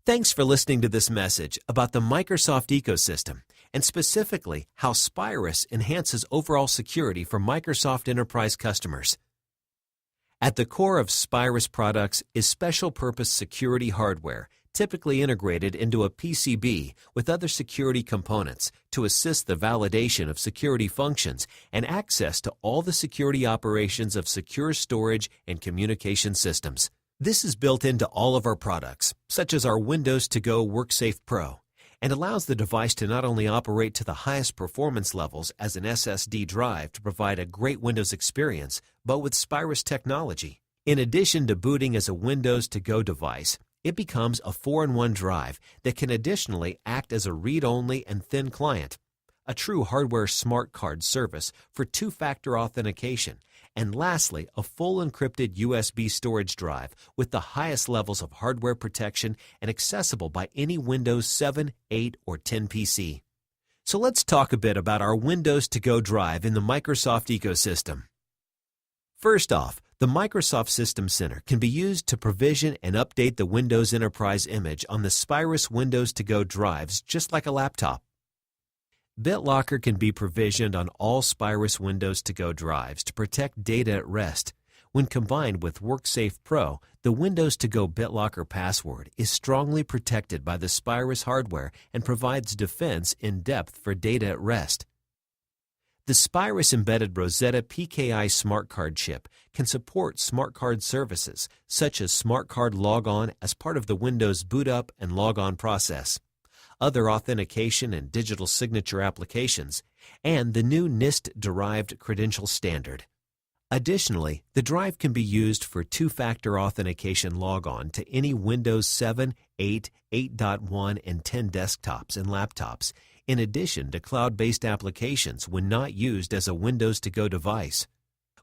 Thanks for listening to this message about the Microsoft ecosystem and specifically how SPYRUS enhances overall security for Microsoft Enterprise customers. At the core of SPYRUS products is special-purpose security hardware, typically integrated into a PCB with other security components to assist the validation of security functions and access to all the security operations of secure storage and communication systems. This is built into all of our products, such as our Windows To Go WorkSafe Pro, and allows the device to not only operate to the highest performance levels as an SSD drive to provide a great Windows experience, but with SPYRUS technology. In addition to booting as a Windows To Go device, it becomes a 4-in-1 drive that can additionally act as a read-only and thin client, a true hardware smart card service for two-factor authentication, and lastly, a full encrypted USB storage drive with the highest levels of hardware protection and accessible by any Windows 7, 8, or 10 PC. So let's talk a bit about our Windows To Go drive in the Microsoft ecosystem. First off, the Microsoft System Center can be used to provision and update the Windows Enterprise image on the SPYRUS Windows To Go drives just like a laptop. BitLocker can be provisioned on all SPYRUS Windows To Go drives to protect data at rest. When combined with WorkSafe Pro, the Windows To Go BitLocker password is strongly protected by the SPYRUS hardware and provides defense in depth for data at rest. The SPYRUS embedded Rosetta PKI Smart Card chip can support smart card services such as Smart Card Logon as part of the Windows boot up and logon process, other authentication and digital signature applications, and the new NIST-derived credential standard. Additionally, the drive can be used for two-factor authentication logon to any Windows 7, 8, 8.1, and 10 desktops and laptops, in addition to cloud-based applications when not used as a Windows To Go device.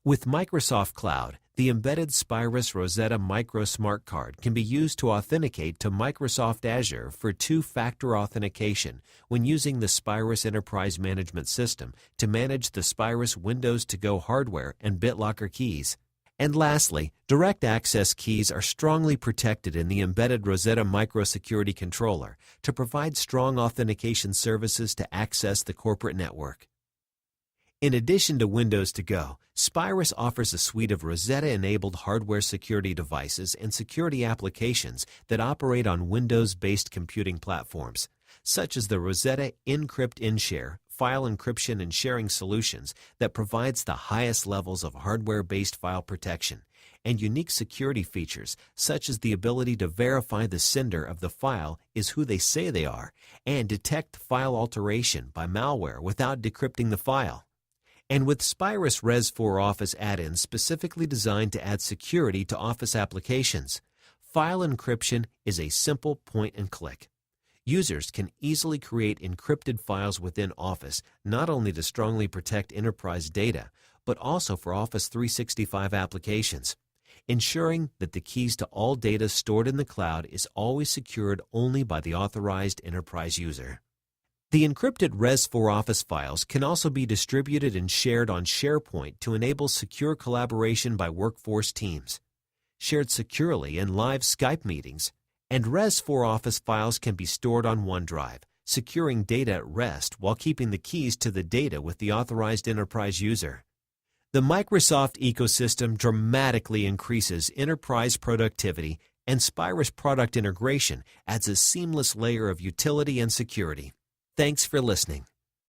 With Microsoft Cloud, the embedded SPYRUS Rosetta Micro Smart Card can be used to authenticate to Microsoft Azure for two-factor authentication when using the SPYRUS Enterprise Management System to manage the SPYRUS Windows To Go hardware and BitLocker keys. And lastly, direct access keys are strongly protected in the embedded Rosetta Micro Security Controller to provide strong authentication services to access the corporate network. In addition to Windows To Go, SPYRUS offers a suite of Rosetta-enabled hardware security devices and security applications that operate on Windows-based computing platforms, such as the Rosetta Encrypt InShare file encryption and sharing solutions that provides the highest levels of hardware-based file protection, and unique security features such as the ability to verify the sender of the file is who they say they are and detect file alteration by malware without decrypting the file. And with SPYRUS Res 4 Office add-ins specifically designed to add security to Office applications, file encryption is a simple point and click. Users can easily create encrypted files within Office not only to strongly protect enterprise data, but also for Office 365 applications, ensuring that the keys to all data stored in the cloud is always secured only by the authorized enterprise user. The encrypted Res 4 Office files can also be distributed and shared on SharePoint to enable secure collaboration by workforce teams, shared securely in live Skype meetings, and Res 4 Office files can be stored on OneDrive, securing data at rest while keeping the keys to the data with the authorized enterprise user. The Microsoft ecosystem dramatically increases enterprise productivity, and SPYRUS product integration adds a seamless layer of utility and security. Thanks for listening.